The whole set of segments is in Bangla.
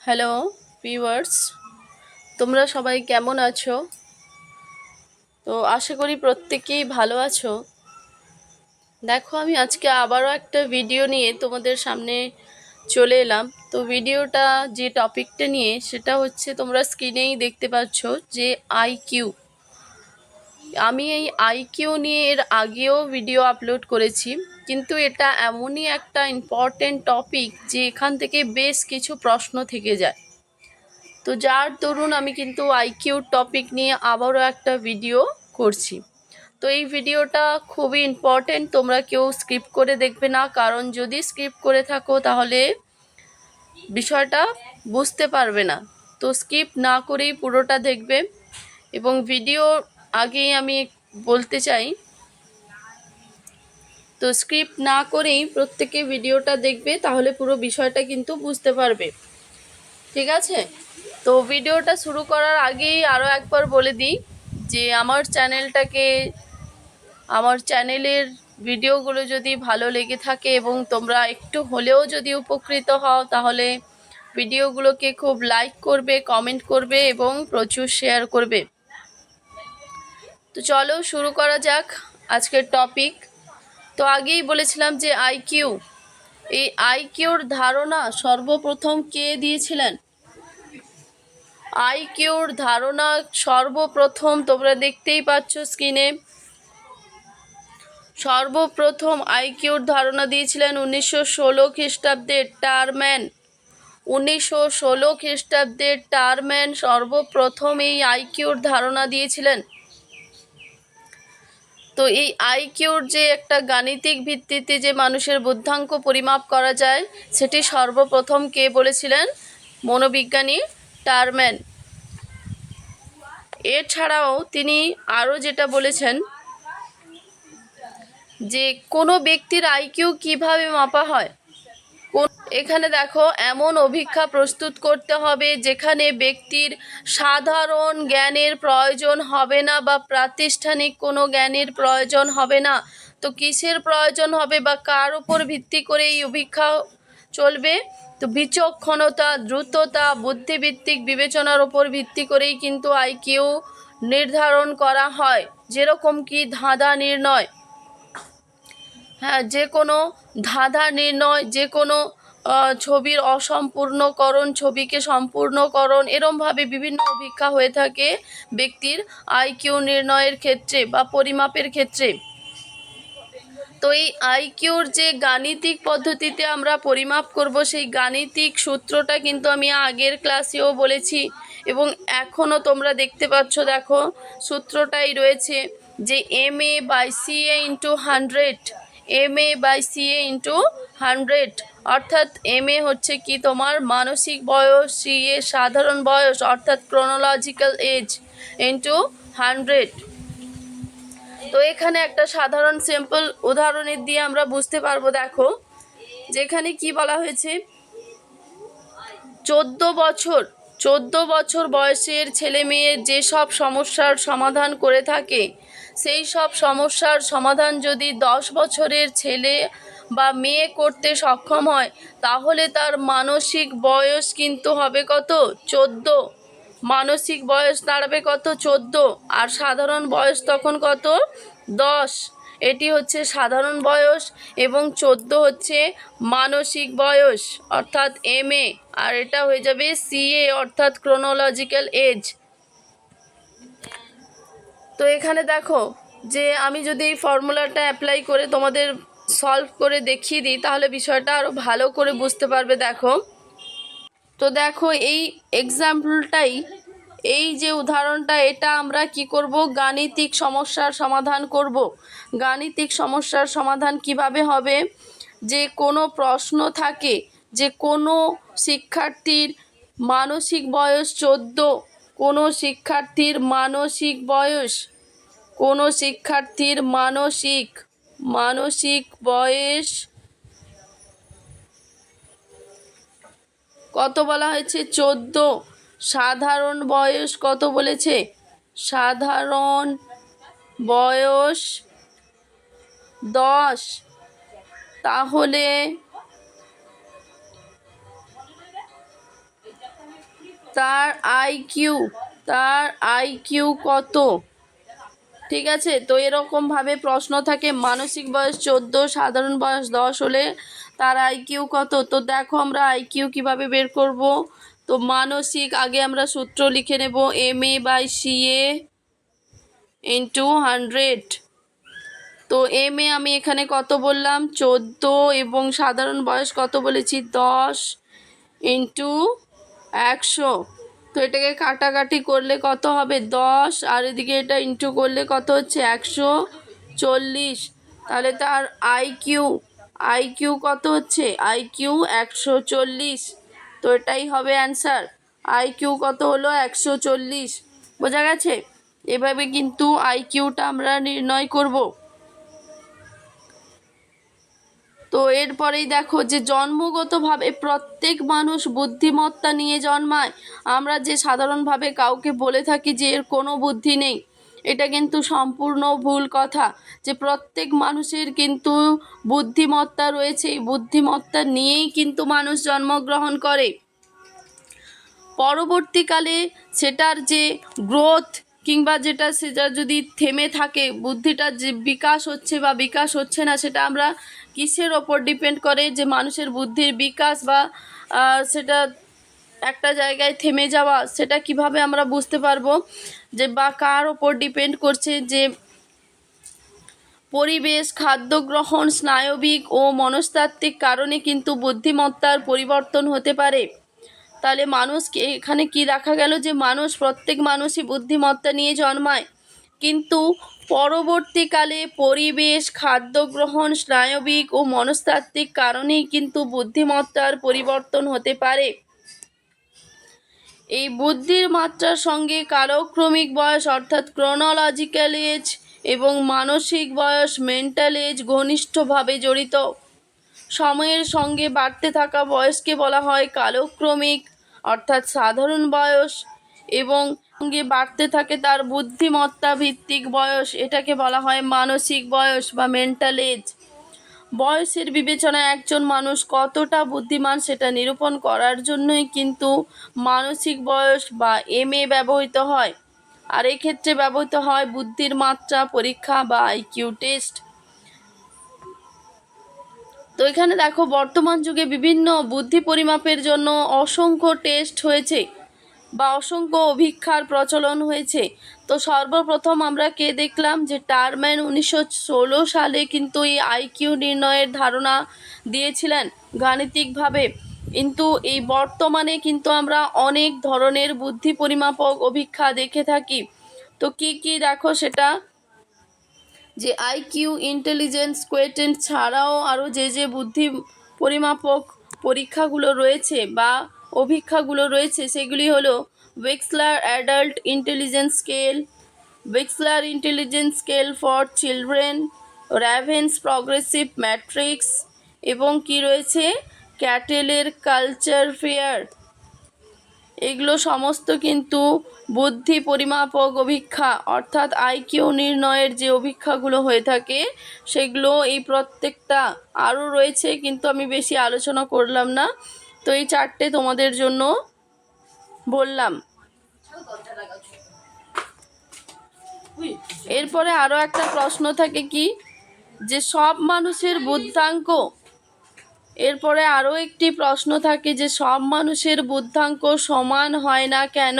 হ্যালো ভিউয়ার্স, তোমরা সবাই কেমন আছো? তো আশা করি প্রত্যেকেই ভালো আছো। দেখো, আমি আজকে আবারও একটা ভিডিও নিয়ে তোমাদের সামনে চলে এলাম। তো ভিডিওটা যে টপিকটা নিয়ে, সেটা হচ্ছে তোমরা স্ক্রিনেই দেখতে পাচ্ছ যে আইকিউ। আমি এই আইকিউ নিয়ে এর আগেও ভিডিও আপলোড করেছি, কিন্তু এটা এমনই একটা ইম্পর্টেন্ট টপিক যে এখান থেকে বেশ কিছু প্রশ্ন থেকে যায়। তো যার দরুন আমি কিন্তু আইকিউ টপিক নিয়ে আবারও একটা ভিডিও করছি। তো এই ভিডিওটা খুবই ইম্পর্টেন্ট, তোমরা কেউ স্কিপ করে দেখবে না, কারণ যদি স্কিপ করে থাকো তাহলে বিষয়টা বুঝতে পারবে না। তো স্কিপ না করেই পুরোটা দেখবে। এবং ভিডিও আগেই আমি বলতে চাই, তো স্কিপ না করেই প্রত্যেকে ভিডিওটা দেখবে, তাহলে পুরো বিষয়টা কিন্তু বুঝতে পারবে। ঠিক আছে? তো ভিডিওটা শুরু করার আগেই আরও একবার বলে দিই যে আমার চ্যানেলের ভিডিওগুলো যদি ভালো লেগে থাকে এবং তোমরা একটু হলেও যদি উপকৃত হও, তাহলে ভিডিওগুলোকে খুব লাইক করবে, কমেন্ট করবে এবং প্রচুর শেয়ার করবে। তো চলো শুরু করা যাক আজকের টপিক। তো আগেই বলেছিলাম যে আইকিউ, এই আইকিউর ধারণা সর্বপ্রথম কে দিয়েছিলেন? আইকিউর ধারণা সর্বপ্রথম তোমরা দেখতেই পাচ্ছ স্ক্রিনে, সর্বপ্রথম আইকিউর ধারণা দিয়েছিলেন 1916 খ্রিস্টাব্দের টারম্যান। 1916 খ্রিস্টাব্দের টারম্যান সর্বপ্রথম এই আইকিউর ধারণা দিয়েছিলেন। তো এই আইকিউর যে একটা গাণিতিক ভিত্তিতে যে মানুষের বুদ্ধাঙ্ক পরিমাপ করা যায়, সেটি সর্বপ্রথম কে বলেছিলেন? মনোবিজ্ঞানী টারম্যান। এছাড়াও তিনি আরও যেটা বলেছেন যে কোনো ব্যক্তির আইকিউ কিভাবে মাপা হয়। এখানে দেখো, এমন অভিক্ষা প্রস্তুত করতে হবে যেখানে ব্যক্তির সাধারণ জ্ঞানের প্রয়োজন হবে না বা প্রাতিষ্ঠানিক কোনো জ্ঞানের প্রয়োজন হবে না। তো কিসের প্রয়োজন হবে বা কার উপর ভিত্তি করে এই অভিক্ষা চলবে? তো বিচক্ষণতা, দ্রুততা, বুদ্ধিভিত্তিক বিবেচনার উপর ভিত্তি করেই কিন্তু আইকিউ নির্ধারণ করা হয়। যেরকম কি ধাঁধা নির্ণয়, হ্যাঁ, যে কোনো ধাঁধা নির্ণয়, যে কোনো ছবির অসম্পূর্ণকরণ, ছবিকে সম্পূর্ণকরণ, এরমভাবে বিভিন্ন অভিক্ষা হয়ে থাকে ব্যক্তির আইকিউ নির্ণয়ের ক্ষেত্রে বা পরিমাপের ক্ষেত্রে। তো এই আইকিউর যে গাণিতিক পদ্ধতিতে আমরা পরিমাপ করব, সেই গাণিতিক সূত্রটা কিন্তু আমি আগের ক্লাসেও বলেছি এবং এখনও তোমরা দেখতে পাচ্ছ। দেখো, সূত্রটাই রয়েছে যে MA/CA × 100, MA/CA × 100, অর্থাৎ MA হচ্ছে কি তোমার মানসিক বয়স, CA সাধারণ বয়স অর্থাৎ ক্রোনোলজিক্যাল এজ × 100। তো এখানে একটা সাধারণ সিম্পল উদাহরণের দিয়ে আমরা বুঝতে পারবো। দেখো, যেখানে কি বলা হয়েছে, 14 বছর বয়সের ছেলে মেয়ের যেসব সমস্যার সমাধান করে থাকে, সেই সব সমস্যার সমাধান যদি 10 বছরের ছেলে বা মেয়ে করতে সক্ষম হয়, তাহলে তার মানসিক বয়স কিন্তু হবে কত? 14। মানসিক বয়স দাঁড়াবে কত? 14। আর সাধারণ বয়স তখন কত? 10। এটি হচ্ছে সাধারণ বয়স এবং 14 হচ্ছে মানসিক বয়স অর্থাৎ MA, আর এটা হয়ে যাবে CA অর্থাৎ ক্রোনোলজিক্যাল এজ। তো এখানে দেখো যে আমি যদি এই ফর্মুলাটা অ্যাপ্লাই করে তোমাদের সলভ করে দেখিয়ে দিই, তাহলে বিষয়টা আরও ভালো করে বুঝতে পারবে। দেখো, তো দেখো এই এক্সাম্পলটাই, এই যে উদাহরণটা, এটা আমরা কি করব? গাণিতিক সমস্যার সমাধান করব। গাণিতিক সমস্যার সমাধান কিভাবে হবে? যে কোনো প্রশ্ন থাকে যে কোনো শিক্ষার্থীর মানসিক বয়স 14, কোনো শিক্ষার্থীর মানসিক বয়স, কোনো শিক্ষার্থীর মানসিক বয়স কত বলা হয়েছে? 14। সাধারণ বয়স কত বলেছে? সাধারণ বয়স 10। তাহলে তার আইকিউ কত? ঠিক আছে, তো এরকমভাবে প্রশ্ন থাকে। মানসিক বয়স 14, সাধারণ বয়স 10 হলে তার আইকিউ কত? তো দেখো আমরা আইকিউ কিভাবে বের করব। তো মানসিক, আগে আমরা সূত্র লিখে নেব, MA/CA ইন্টু 100। তো MA আমি এখানে কত বললাম? 14, এবং সাধারণ বয়স কত বলেছি? 10 ইন্টু 100। তো এটাকে কাটাকাটি করলে কত হবে? 10, আর এদিকে এটা ইন্টু করলে কত হচ্ছে? 140। তাহলে তার আইকিউ কত হচ্ছে? আইকিউ 140। তো এটাই হবে অ্যান্সার। আইকিউ কত হলো? 140। বোঝা গেছে? এভাবে কিন্তু আইকিউটা আমরা নির্ণয় করব। তো এরপরেই দেখো যে জন্মগতভাবে প্রত্যেক মানুষ বুদ্ধিমত্তা নিয়ে জন্মায়। আমরা যে সাধারণভাবে কাউকে বলে থাকি যে এর কোনো বুদ্ধি নেই, এটা কিন্তু সম্পূর্ণ ভুল কথা। যে প্রত্যেক মানুষের কিন্তু বুদ্ধিমত্তা রয়েছে, এই বুদ্ধিমত্তা নিয়েই কিন্তু মানুষ জন্মগ্রহণ করে। পরবর্তীকালে সেটার যে গ্রোথ কিংবা সেটা যদি থেমে থাকে, বুদ্ধিটার যে বিকাশ হচ্ছে বা বিকাশ হচ্ছে না, সেটা আমরা কিসের ওপর ডিপেন্ড করে? যে মানুষের বুদ্ধির বিকাশ বা সেটা একটা জায়গায় থেমে যাওয়া, সেটা কিভাবে আমরা বুঝতে পারবো? যে বা কার ওপর ডিপেন্ড করছে? যে পরিবেশ, খাদ্য গ্রহণ, স্নায়বিক ও মনস্তাত্ত্বিক কারণে কিন্তু বুদ্ধিমত্তার পরিবর্তন হতে পারে। তাহলে মানুষকে এখানে কি দেখা গেল? যে প্রত্যেক মানুষই বুদ্ধিমত্তা নিয়ে জন্মায়, কিন্তু পরবর্তীকালে পরিবেশ, খাদ্য গ্রহণ, স্নায়বিক ও মনস্তাত্ত্বিক কারণেই কিন্তু বুদ্ধিমত্তার পরিবর্তন হতে পারে। এই বুদ্ধির মাত্রার সঙ্গে কালক্রমিক বয়স অর্থাৎ ক্রোনোলজিক্যাল এজ এবং মানসিক বয়স মেন্টাল এজ ঘনিষ্ঠভাবে জড়িত। সময়ের সঙ্গে বাড়তে থাকা বয়সকে বলা হয় কালক্রমিক অর্থাৎ সাধারণ বয়স, এবং সঙ্গে বাড়তে থাকে তার বুদ্ধিমত্তা ভিত্তিক বয়স, এটাকে বলা হয় মানসিক বয়স বা মেন্টাল এজ। বয়সের বিবেচনায় একজন মানুষ কতটা বুদ্ধিমান সেটা নিরূপণ করার জন্যই কিন্তু মানসিক বয়স বা MA ব্যবহৃত হয়। আর এক্ষেত্রে ব্যবহৃত হয় বুদ্ধির মাত্রা পরীক্ষা বা আইকিউ টেস্ট। তো এখানে দেখো বর্তমান যুগে বিভিন্ন বুদ্ধি পরিমাপের জন্য অসংখ্য টেস্ট হয়েছে বা অসংখ্য অভিক্ষার প্রচলন হয়েছে। তো সর্বপ্রথম আমরা কে দেখলাম? যে টারম্যান 1916 সালে কিন্তু এই আইকিউ নির্ণয়ের ধারণা দিয়েছিলেন গাণিতিকভাবে। কিন্তু এই বর্তমানে কিন্তু আমরা অনেক ধরনের বুদ্ধি পরিমাপক অভিক্ষা দেখে থাকি। তো কি কি দেখো সেটা, যে আইকিউ, ইন্টেলিজেন্স কোয়েটেন্ট ছাড়াও আরও যে বুদ্ধি পরিমাপক পরীক্ষাগুলো রয়েছে বা অভিক্ষাগুলো রয়েছে, সেগুলি হলো Wechsler adult intelligence scale, Wechsler intelligence scale for children, Raven's progressive matrices, এবং কি রয়েছে ক্যাটেলের কালচার ফেয়ার। এগুলো সমস্ত কিন্তু বুদ্ধি পরিমাপক অভিক্ষা অর্থাৎ আইকিউ নির্ণয়ের যে অভিক্ষাগুলো হয়ে থাকে সেগুলো এই প্রত্যেকটা। আরও রয়েছে কিন্তু আমি বেশি আলোচনা করলাম না। তো এই 4টে তোমাদের জন্য বললাম। এরপরে আরও একটা প্রশ্ন থাকে কি, যে সব মানুষের বুদ্ধাঙ্ক। এরপরে আরও একটি প্রশ্ন থাকে যে সব মানুষের বুদ্ধাঙ্ক সমান হয় না কেন?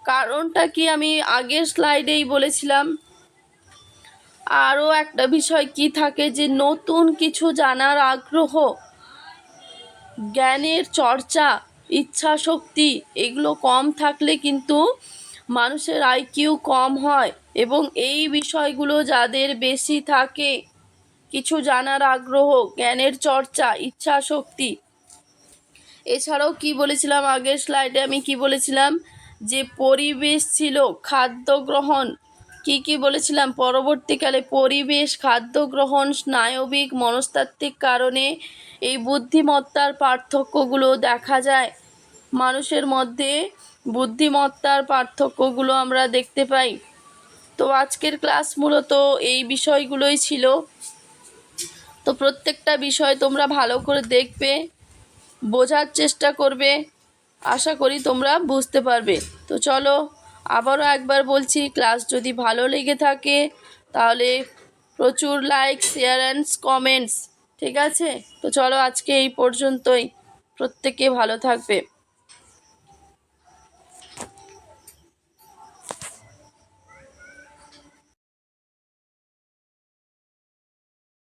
কারণটা কি আমি আগের স্লাইডেই বলেছিলাম। আরও একটা বিষয় কি থাকে, যে নতুন কিছু জানার আগ্রহ, জ্ঞানের চর্চা, ইচ্ছা শক্তি, এগুলো কম থাকলে কিন্তু মানুষের আইকিউ কম হয়। এবং এই বিষয়গুলো যাদের বেশি থাকে, কিছু জানার আগ্রহ, জ্ঞানের চর্চা, ইচ্ছা শক্তি, এছাড়াও কি বলেছিলাম আগের স্লাইডে, আমি কি বলেছিলাম? যে পরিবেশ ছিল, খাদ্য গ্রহণ, কি বলেছিলাম? পরবর্তীকালে পরিবেশ, খাদ্য গ্রহণ, স্নায়বিক মনস্তাত্ত্বিক কারণে এই বুদ্ধিমত্তার পার্থক্যগুলো দেখা যায়। মানুষের মধ্যে বুদ্ধিমত্তার পার্থক্যগুলো আমরা দেখতে পাই। তো আজকের ক্লাস মূলত এই বিষয়গুলোই ছিল। তো প্রত্যেকটা বিষয় তোমরা ভালো করে দেখবে, বোঝার চেষ্টা করবে, আশা করি তোমরা বুঝতে পারবে। তো চলো আবারও একবার বলছি, ক্লাস যদি ভালো লেগে থাকে তাহলে প্রচুর লাইক, শেয়ার অ্যান্ড কমেন্টস, ঠিক আছে? তো চলো আজকে এই পর্যন্তই, প্রত্যেকে ভালো থাকবে।